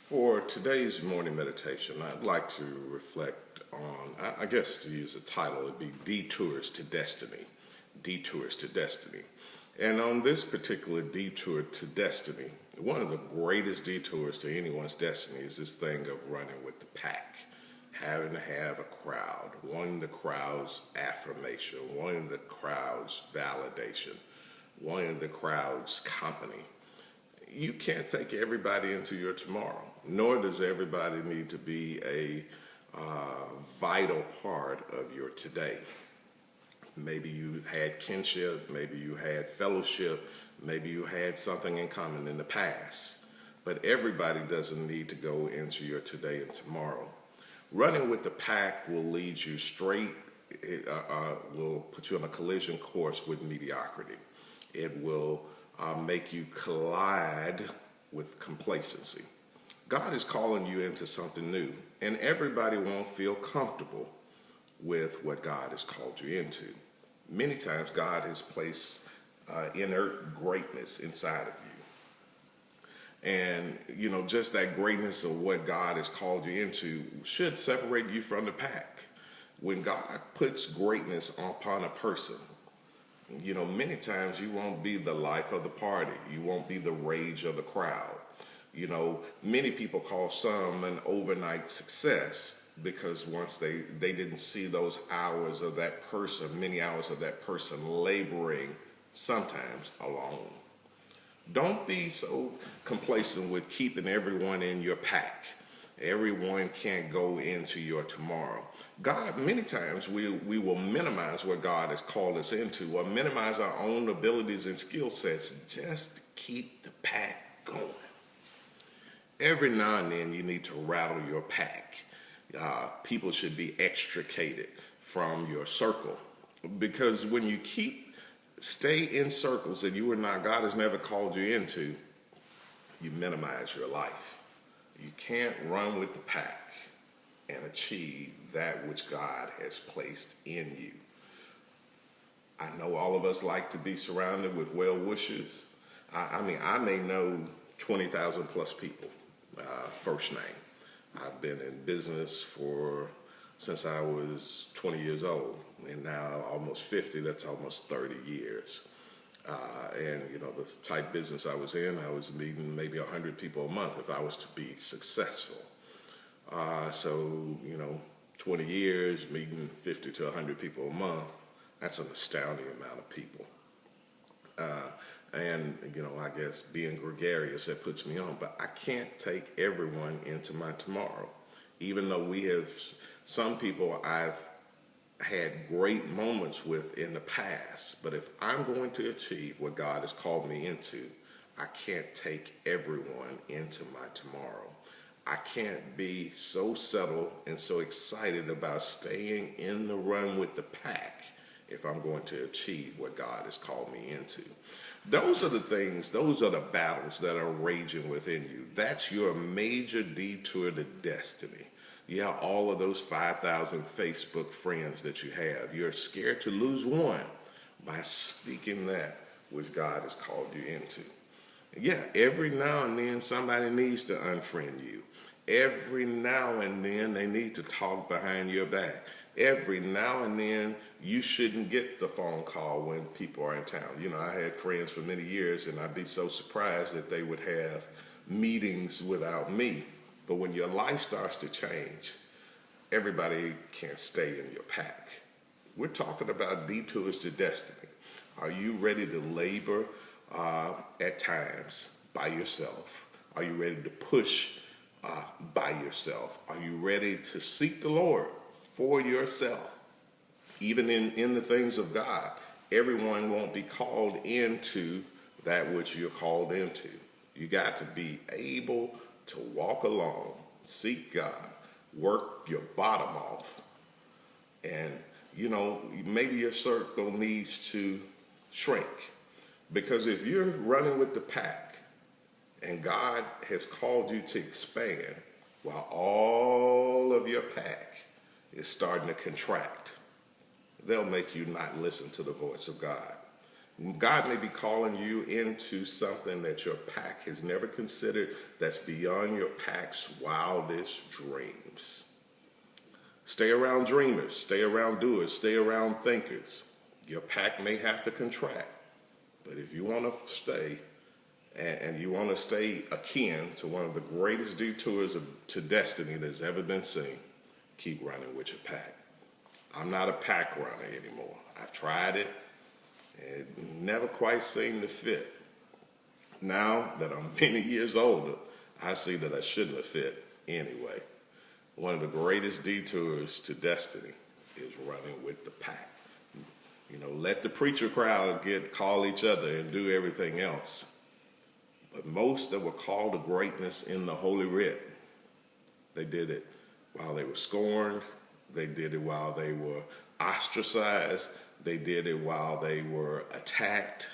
For today's morning meditation, I'd like to reflect on, I guess to use a title, it'd be Detours to Destiny. Detours to Destiny. And on this particular detour to destiny, one of the greatest detours to anyone's destiny is this thing of running with the pack, having to have a crowd, wanting the crowd's affirmation, wanting the crowd's validation, wanting the crowd's company. You can't take everybody into your tomorrow, nor does everybody need to be a vital part of your today. Maybe you had kinship, maybe you had fellowship, maybe you had something in common in the past, but everybody doesn't need to go into your today and tomorrow. Running with the pack will lead you straight, will put you on a collision course with mediocrity. It will make you collide with complacency. God is calling you into something new, and everybody won't feel comfortable with what God has called you into. Many times God has placed inert greatness inside of you. And, just that greatness of what God has called you into should separate you from the pack. When God puts greatness upon a person, many times you won't be the life of the party. You won't be the rage of the crowd. Many people call some an overnight success because once they didn't see those hours of that person, many hours of that person laboring sometimes alone. Don't be so complacent with keeping everyone in your pack. Everyone can't go into your tomorrow. God, many times we will minimize what God has called us into or minimize our own abilities and skill sets just to keep the pack going. Every now and then you need to rattle your pack. People should be extricated from your circle, because when you stay in circles that God has never called you into, you minimize your life. You can't run with the pack and achieve that which God has placed in you. I know all of us like to be surrounded with well-wishers. I may know 20,000 plus people, first name. I've been in business since I was 20 years old, and now almost 50, that's almost 30 years. And the type business I was in, I was meeting maybe 100 people a month if I was to be successful. So 20 years, meeting 50 to 100 people a month, that's an astounding amount of people. And I guess being gregarious, that puts me on. But I can't take everyone into my tomorrow. Even though some people I've had great moments with in the past. But if I'm going to achieve what God has called me into, I can't take everyone into my tomorrow. I can't be so settled and so excited about staying in the run with the pack if I'm going to achieve what God has called me into. Those are the battles that are raging within you. That's your major detour to destiny. You have all of those 5,000 Facebook friends that you have. You're scared to lose one by speaking that which God has called you into. Yeah, every now and then somebody needs to unfriend you. Every now and then they need to talk behind your back. Every now and then you shouldn't get the phone call when people are in town. I had friends for many years, and I'd be so surprised that they would have meetings without me. But when your life starts to change, everybody can't stay in your pack. We're talking about detours to destiny. Are you ready to labor at times by yourself? Are you ready to push by yourself? Are you ready to seek the Lord for yourself? Even in the things of God, everyone won't be called into that which you're called into. You got to be able to walk along, seek God, work your bottom off, and maybe your circle needs to shrink. Because if you're running with the pack and God has called you to expand while all of your pack is starting to contract, they'll make you not listen to the voice of God. God may be calling you into something that your pack has never considered, that's beyond your pack's wildest dreams. Stay around dreamers, stay around doers, stay around thinkers. Your pack may have to contract, but if you want to stay, and you want to stay akin to one of the greatest detours to destiny that's ever been seen, keep running with your pack. I'm not a pack runner anymore. I've tried it, and it never quite seemed to fit. Now that I'm many years older, I see that I shouldn't have fit anyway. One of the greatest detours to destiny is running with the pack. You know, let the preacher crowd call each other and do everything else. But most that were called to greatness in the Holy Writ, they did it while they were scorned. They did it while they were ostracized. They did it while they were attacked.